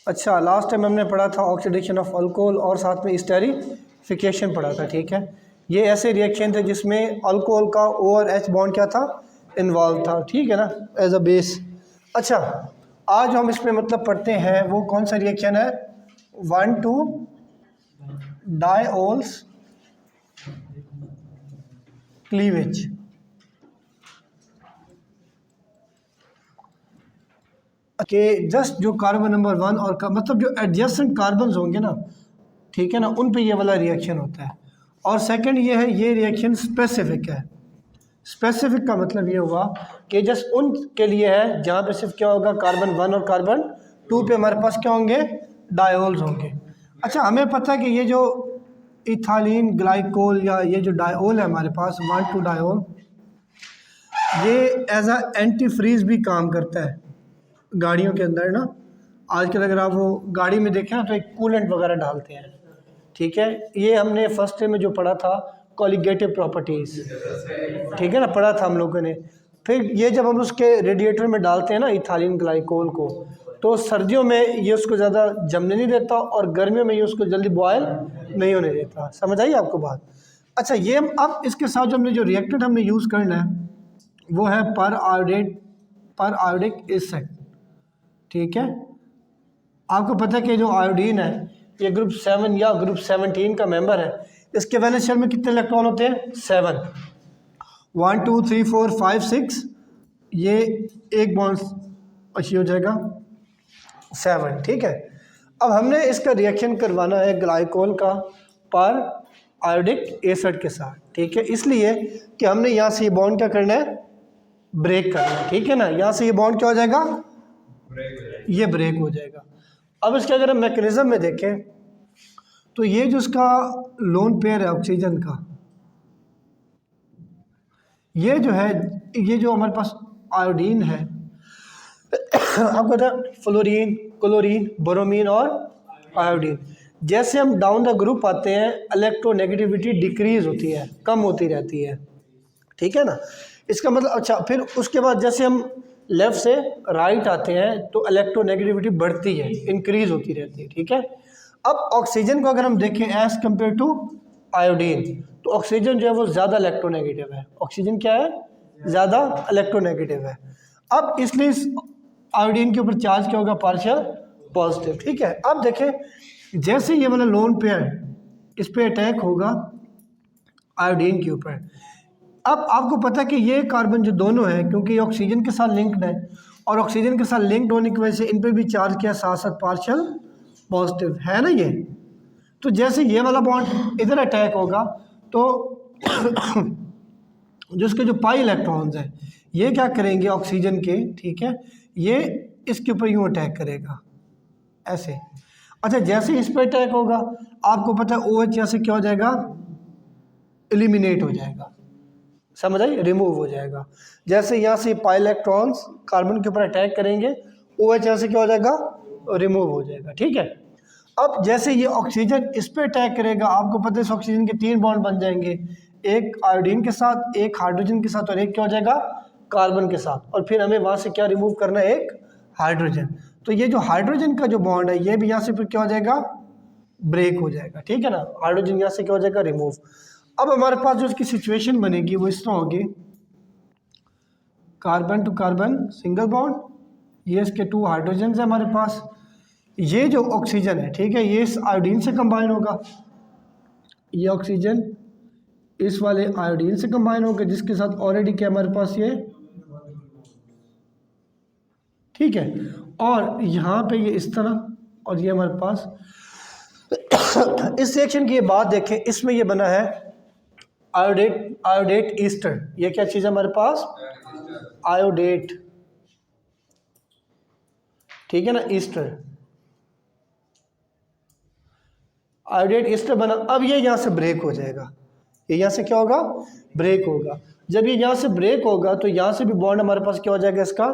अच्छा, last time हमने पढ़ा था ऑक्सीडेशन ऑफ अल्कोहल और साथ में स्टेरिफिकेशन पढ़ा था, ठीक है। ये ऐसे रिएक्शन थे जिसमें अल्कोहल का O और H बॉन्ड क्या था, इन्वॉल्व था, ठीक है ना, एज अ बेस। अच्छा, आज हम इसमें मतलब पढ़ते हैं वो कौन सा रिएक्शन है, 1,2 डायोल्स क्लीवेज। कि जस्ट जो कार्बन नंबर 1 और मतलब जो एडजेसेंट कार्बन होंगे ना, ठीक है ना, उन पे ये वाला रिएक्शन होता है। और सेकंड ये है, ये रिएक्शन स्पेसिफिक है। स्पेसिफिक का मतलब ये हुआ कि जस्ट उन के लिए है जहाँ पे सिर्फ क्या होगा, कार्बन 1 और कार्बन 2 पे हमारे पास क्या होंगे, डायोल्स होंगे। अच्छा, हमें पता है कि ये जो इथालीन ग्लाइकोल या ये जो डायोल है हमारे पास 1,2 डायोल, ये एज अ एंटी फ्रीज भी काम करता है गाड़ियों के अंदर ना। आजकल अगर आप वो गाड़ी में देखें ना तो एक कूलेंट वगैरह डालते हैं, ठीक है। ये हमने फर्स्ट ईयर में जो पढ़ा था कॉलिगेटिव प्रॉपर्टीज़, ठीक है ना, पढ़ा था हम लोगों ने। फिर ये जब हम उसके रेडिएटर में डालते हैं ना इथालीन ग्लाइकोल को, तो सर्दियों में ये उसको ज़्यादा जमने नहीं देता और गर्मियों में ये उसको जल्दी बॉयल नहीं होने देता। समझ आई आपको बात। अच्छा, ये अब इसके साथ जो हमने जो रिएक्टेंट हमने यूज़ करना है वो है पर आयोडिक एसिड, ठीक है। आपको पता है कि जो आयोडीन है ये ग्रुप 7 या ग्रुप 17 का मेंबर है। इसके वैलेंस शेल में कितने इलेक्ट्रॉन होते हैं, 7। 1 2 3 4 5 6, ये एक बॉन्ड अच्छी हो जाएगा 7, ठीक है। अब हमने इसका रिएक्शन करवाना है ग्लाइकोल का पर आयोडिक एसिड के साथ, ठीक है। इसलिए कि हमने यहाँ से ये बॉन्ड क्या करना है, ब्रेक करना है, ठीक है ना। यहाँ से ये बॉन्ड क्या हो जाएगा, ये ब्रेक हो जाएगा। अब इसके अगर हम मैकेनिज्म में देखें तो ये जो इसका लोन पेयर है ऑक्सीजन का, ये जो है, ये जो हमारे पास आयोडीन है आपको पता है फ्लोरीन, क्लोरीन, ब्रोमीन और आयोडीन, जैसे हम डाउन द ग्रुप आते हैं इलेक्ट्रोनेगेटिविटी डिक्रीज होती है, कम होती रहती है, ठीक है ना। इसका मतलब अच्छा, फिर उसके बाद जैसे हम लेफ़्ट से राइट आते हैं तो इलेक्ट्रोनेगेटिविटी बढ़ती है, इंक्रीज होती रहती है, ठीक है। अब ऑक्सीजन को अगर हम देखें एज कम्पेयर टू आयोडीन, तो ऑक्सीजन जो है वो ज़्यादा इलेक्ट्रोनेगेटिव है। ऑक्सीजन क्या है, ज़्यादा इलेक्ट्रोनेगेटिव है। अब इसलिए इस आयोडीन के ऊपर चार्ज क्या होगा, पार्शियल पॉजिटिव, ठीक है। अब देखें जैसे ये वाला लोन पेयर इस पर अटैक होगा आयोडीन के ऊपर, अब आपको पता है कि ये कार्बन जो दोनों है, क्योंकि ये ऑक्सीजन के साथ लिंक्ड है और ऑक्सीजन के साथ लिंक्ड होने की वजह से इन पे भी चार्ज किया साथ साथ पार्शियल पॉजिटिव है ना ये। तो जैसे ये वाला बॉन्ड इधर अटैक होगा तो जो इसके जो पाई इलेक्ट्रॉन्स हैं ये क्या करेंगे ऑक्सीजन के, ठीक है, ये इसके ऊपर यूँ अटैक करेगा ऐसे। अच्छा, जैसे इस पर अटैक होगा आपको पता है OH यहाँ से क्या हो जाएगा, एलिमिनेट हो जाएगा, समझ आई, रिमूव हो जाएगा। जैसे यहाँ से पाई इलेक्ट्रॉन्स कार्बन के ऊपर अटैक करेंगे OH यहाँ से क्या हो जाएगा, रिमूव हो जाएगा, ठीक है। अब जैसे ये ऑक्सीजन इस पर अटैक करेगा, आपको पता है इस ऑक्सीजन के 3 बॉन्ड बन जाएंगे, एक आयोडीन के साथ, एक हाइड्रोजन के साथ और एक क्या हो जाएगा, कार्बन के साथ। और फिर हमें वहाँ से क्या रिमूव करना है, एक हाइड्रोजन। तो ये जो हाइड्रोजन का जो बॉन्ड है ये भी यहाँ से फिर क्या हो जाएगा, ब्रेक हो जाएगा, ठीक है ना। हाइड्रोजन यहाँ से क्या हो जाएगा, रिमूव। अब हमारे पास जो इसकी सिचुएशन बनेगी वो इस तरह होगी, carbon to carbon single bond, ये इसके 2 हाइड्रोजन है हमारे पास, ये जो ऑक्सीजन है, ठीक है, ये इस आयोडीन से कंबाइन होगा, ये ऑक्सीजन इस वाले आयोडीन से कंबाइन होगा जिसके साथ ऑलरेडी क्या हमारे पास ये, ठीक है। और यहाँ पे ये इस तरह और ये हमारे पास इस सेक्शन की ये बात देखें, इसमें ये बना है आयोडेट ईस्टर। ये क्या चीज़ है हमारे पास, आयोडेट, ठीक है ना, ईस्टर, आयोडेट ईस्टर बना। अब ये यहाँ से ब्रेक हो जाएगा, ये यहाँ से क्या होगा, ब्रेक होगा। जब ये यहाँ से ब्रेक होगा तो यहाँ से भी बॉन्ड हमारे पास क्या हो जाएगा, इसका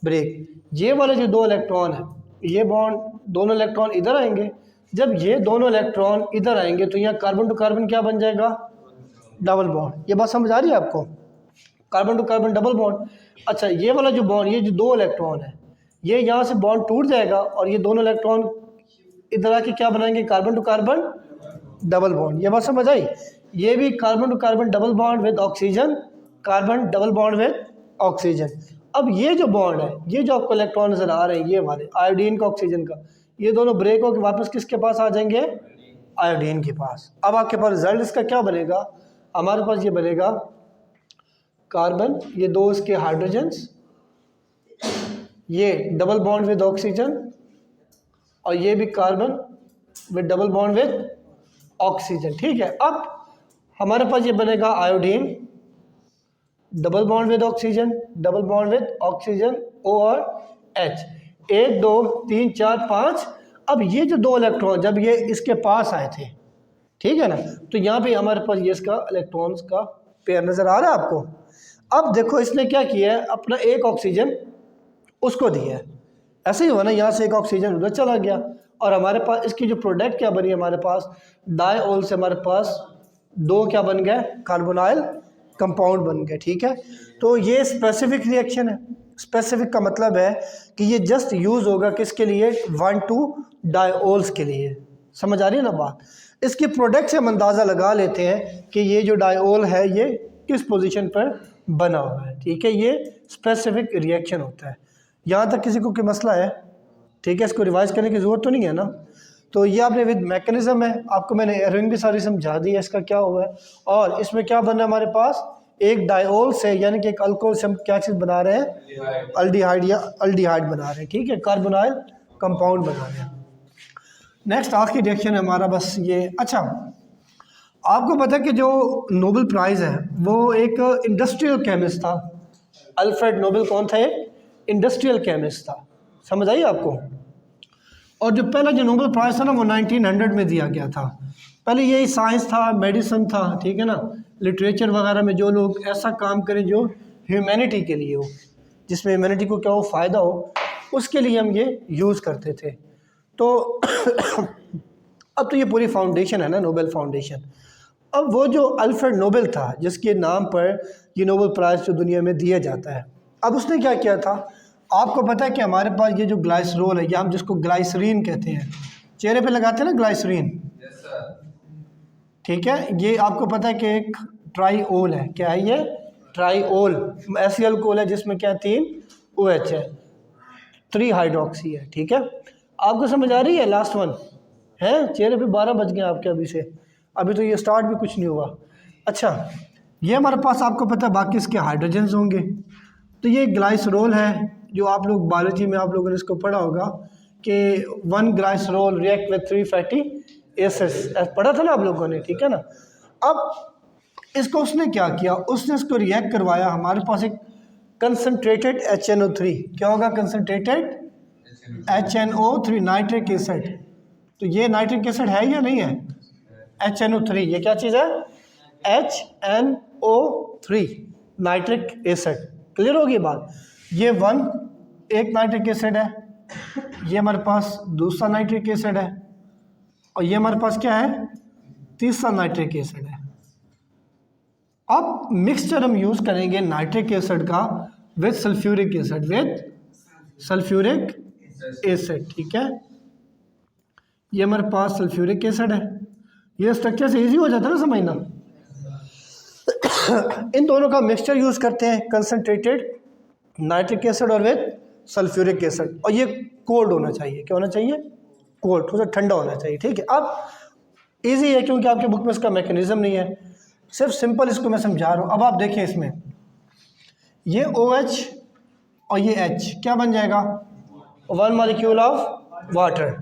ब्रेक। ये वाले जो 2 इलेक्ट्रॉन है, ये बॉन्ड दोनों इलेक्ट्रॉन इधर आएंगे, जब ये दोनों इलेक्ट्रॉन इधर आएंगे तो यहाँ कार्बन टू कार्बन क्या बन जाएगा, डबल बॉन्ड। ये बात समझ आ रही है आपको, carbon to carbon double bond. अच्छा, ये वाला जो बॉन्ड, ये जो 2 इलेक्ट्रॉन है ये यहाँ से बॉन्ड टूट जाएगा और ये दोनों इलेक्ट्रॉन इधर आके क्या बनाएंगे, carbon to carbon double bond. ये बात समझ आई। ये भी carbon to carbon double bond with oxygen, carbon double bond with oxygen. अब ये जो बॉन्ड है, ये जो आपको इलेक्ट्रॉन नजर आ रहे हैं ये वाले आयोडीन का ऑक्सीजन का, ये दोनों ब्रेक होकर वापस किसके पास आ जाएंगे, आयोडीन के पास। अब आपके पास रिजल्ट इसका क्या बनेगा, हमारे पास ये बनेगा कार्बन, ये दो इसके हाइड्रोजन्स, ये डबल बॉन्ड विद ऑक्सीजन, और ये भी carbon with double bond with oxygen. ठीक है, अब हमारे पास ये बनेगा iodine, double bond with oxygen, double bond with oxygen, O और H, 1 2 3 4 5। अब ये जो दो इलेक्ट्रॉन जब ये इसके पास आए थे, ठीक है ना, तो यहाँ पे हमारे पास ये इसका इलेक्ट्रॉन्स का पेयर नज़र आ रहा है आपको। अब देखो इसने क्या किया है, अपना एक ऑक्सीजन उसको दिया है, ऐसे ही हुआ ना, यहाँ से एक ऑक्सीजन उधर चला गया और हमारे पास इसकी जो प्रोडक्ट क्या बनी, हमारे पास डायओल से हमारे पास दो क्या बन गए, कार्बोनाइल कंपाउंड बन गए। ठीक है, तो ये स्पेसिफिक रिएक्शन है। स्पेसिफिक का मतलब है कि ये जस्ट यूज़ होगा किसके लिए, 1,2 डायओल्स के लिए। समझ आ रही है ना बात। इसके प्रोडक्ट से हम अंदाज़ा लगा लेते हैं कि ये जो डायओल है ये किस पोजीशन पर बना हुआ है। ठीक है, ये स्पेसिफिक रिएक्शन होता है। यहाँ तक किसी को कोई मसला है? ठीक है, इसको रिवाइज करने की ज़रूरत तो नहीं है ना। तो ये आपने विद मैकेनिज्म है, आपको मैंने एरोइंग भी सारी समझा दी है इसका क्या हुआ है। और इसमें क्या बन रहा है हमारे पास, एक डायओल से यानी कि एक अल्कोहल से हम क्या चीज़ बना रहे हैं, अल्डिहाइड या अल्डिहाइड बना रहे हैं। ठीक है, कार्बोनाइल कंपाउंड बना रहे हैं। नेक्स्ट आखिरी रिएक्शन है हमारा बस ये। अच्छा, आपको पता है कि जो नोबेल प्राइज़ है वो एक इंडस्ट्रियल केमिस्ट था। अल्फ्रेड नोबेल कौन था, एक इंडस्ट्रियल केमिस्ट था। समझ आई आपको। और जो पहला जो नोबेल प्राइज़ था ना वो 1900 में दिया गया था। पहले यही साइंस था, मेडिसिन था, ठीक है ना, लिटरेचर वगैरह में जो लोग ऐसा काम करें जो ह्यूमैनिटी के लिए हो, जिसमें ह्यूमैनिटी को क्या हो, फ़ायदा हो, उसके लिए हम ये यूज़ करते थे। तो अब तो ये पूरी फाउंडेशन है ना, नोबेल फाउंडेशन। अब वो जो अल्फ्रेड नोबेल था जिसके नाम पर ये नोबेल प्राइज़ जो दुनिया में दिया जाता है, अब उसने क्या किया था, आपको पता है कि हमारे पास ये जो ग्लाइसरोल है, या हम जिसको ग्लाइसरीन कहते हैं, चेहरे पे लगाते हैं ना ग्लाइसरीन, ठीक है, ये आपको पता है कि एक ट्राईओल है। क्या है ये, ट्राईओल। ऐसी अल्कोहल है जिसमें क्या 3 OH है, 3 हाइड्रोक्सी है। ठीक है, आपको समझ आ रही है, लास्ट वन है, चेहरे पे 12 बज गए आपके अभी से, अभी तो ये स्टार्ट भी कुछ नहीं हुआ। अच्छा, ये हमारे पास आपको पता है बाकी इसके हाइड्रोजन्स होंगे। तो ये ग्लाइसरोल है, जो आप लोग बायोलॉजी में आप लोगों ने इसको पढ़ा होगा कि 1 glycerol react with 3 fatty acids, पढ़ा था ना आप लोगों ने। ठीक है ना, अब इसको उसने क्या किया, उसने इसको रिएक्ट करवाया, हमारे पास एक कंसनट्रेटेड HNO3, क्या होगा, कंसनट्रेटेड HNO3 नाइट्रिक एसिड। तो ये नाइट्रिक एसिड है या नहीं है, HNO3, ये क्या चीज़ है, HNO3 नाइट्रिक एसिड। क्लियर होगी बात। ये एक नाइट्रिक एसिड है, ये हमारे पास दूसरा नाइट्रिक एसिड है, और ये हमारे पास क्या है, तीसरा नाइट्रिक एसिड है। अब मिक्सचर हम यूज़ करेंगे नाइट्रिक एसिड का with sulphuric acid, with sulphuric acid. ठीक है, ये हमारे पास सल्फ्यूरिक एसिड है। ये स्ट्रक्चर से इजी हो जाता है ना समझना। इन दोनों का मिक्सचर यूज़ करते हैं, कंसनट्रेटेड नाइट्रिक एसिड और विद सल्फ्यूरिक एसिड, और ये कोल्ड होना चाहिए। क्या होना चाहिए, कोल्ड, थोड़ा सा ठंडा होना चाहिए। ठीक है, अब इजी है क्योंकि आपके बुक में इसका मैकेनिज्म नहीं है, सिर्फ सिंपल इसको मैं समझा रहा हूँ। अब आप देखें, इसमें ये OH और ये H क्या बन जाएगा, 1 मॉलिक्यूल ऑफ वाटर।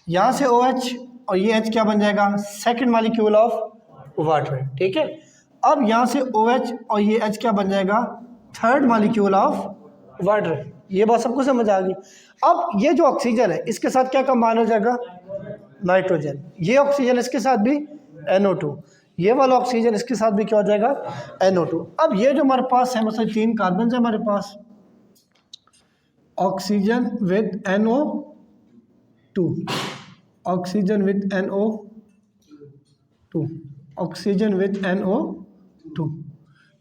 यहाँ से OH और ये H क्या बन जाएगा, 2nd मॉलिक्यूल ऑफ वाटर। ठीक है, अब यहाँ से OH और ये H क्या बन जाएगा, 3rd मॉलिक्यूल ऑफ वाटर। ये बात सबको समझ आ गई। अब ये जो ऑक्सीजन है इसके साथ क्या कंबाइन हो जाएगा, नाइट्रोजन। ये ऑक्सीजन इसके साथ भी NO2, ये वाला ऑक्सीजन इसके साथ भी क्या हो जाएगा, NO2। अब ये जो हमारे पास है, मतलब 3 कार्बन है हमारे पास, oxygen with NO2, oxygen with NO2, oxygen with NO2।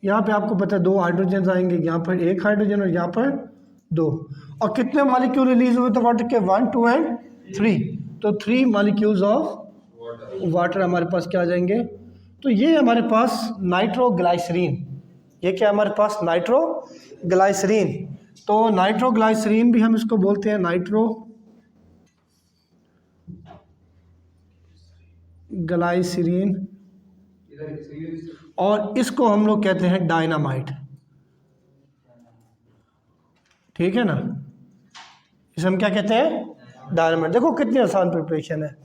यहाँ पे आपको पता है 2 हाइड्रोजन आएंगे, यहाँ पर 1 हाइड्रोजन और यहाँ पर 2। और कितने मालिक्यूल रिलीज हुए थे वाटर के? 1, 2 एंड 3। तो 3 मालिक्यूल्स ऑफ वाटर हमारे पास क्या आ जाएंगे? तो ये हमारे पास नाइट्रोग्लाइसरीन, ये क्या हमारे पास? नाइट्रोग्लाइसरीन। तो नाइट्रोग्लाइसरीन भी हम इसको बोलते हैं नाइट्रोग्लाइसरीन, और इसको हम लोग कहते हैं डायनामाइट। ठीक है ना, इसे हम क्या कहते हैं? डायनामाइट। देखो कितनी आसान प्रिपरेशन है।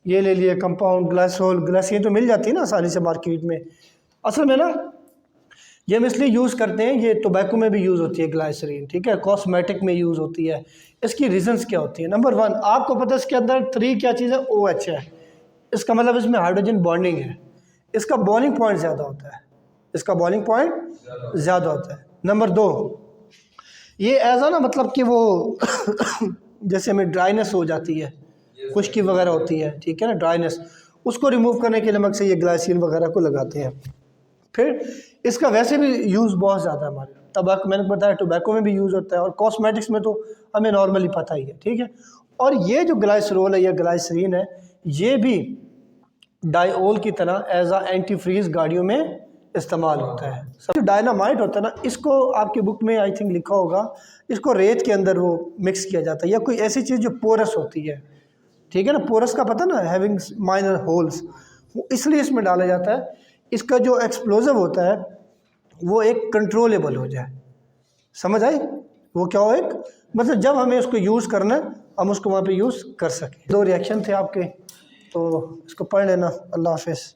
ये ले लिए कंपाउंड, ग्लाइसोल, ग्लाइसिन तो मिल जाती है ना आसानी से मार्केट में। असल में ना ये हम इसलिए यूज़ करते हैं, ये टोबैको में भी यूज़ होती है ग्लाइसरीन, ठीक है, कॉस्मेटिक में यूज़ होती है। इसकी रीजंस क्या होती है? नंबर 1, आपको पता है इसके अंदर 3 क्या चीज़ है? OH है। इसका मतलब इसमें हाइड्रोजन बॉन्डिंग है, इसका बॉइलिंग पॉइंट ज़्यादा होता है, इसका बॉइलिंग पॉइंट ज़्यादा होता है। नंबर 2, ये ऐसा ना मतलब कि वो जैसे हमें ड्राइनेस हो जाती है, खुश्की वगैरह होती है, ठीक है ना, ड्राइनेस, उसको रिमूव करने के लिए मकसद ये ग्लाइसिन वगैरह को लगाते हैं। फिर इसका वैसे भी यूज़ बहुत ज़्यादा है हमारे तंबाकू, मैंने बताया टोबैको में भी यूज़ होता है, और कॉस्मेटिक्स में तो हमें नॉर्मली पता ही है, ठीक है। और ये जो ग्लाइसरोल है या ग्लाइसरीन है, ये भी डाइओल की तरह एज आ एंटी फ्रीज गाड़ियों में इस्तेमाल होता है। जो डायनामाइट होता है ना, इसको आपकी बुक में आई थिंक लिखा होगा, इसको रेत के अंदर वो मिक्स किया जाता है, या कोई ऐसी चीज़ जो पोरस होती है, ठीक है ना, पोरस का पता ना, हैविंग माइनर होल्स, वो इसलिए इसमें डाला जाता है। इसका जो एक्सप्लोजिव होता है वो एक कंट्रोलेबल हो जाए, समझ आई? वो क्या हो, एक मतलब जब हमें उसको यूज़ करना है हम उसको वहाँ पे यूज़ कर सकें। 2 रिएक्शन थे आपके, तो इसको पढ़ लेना। अल्लाह हाफ़िज़।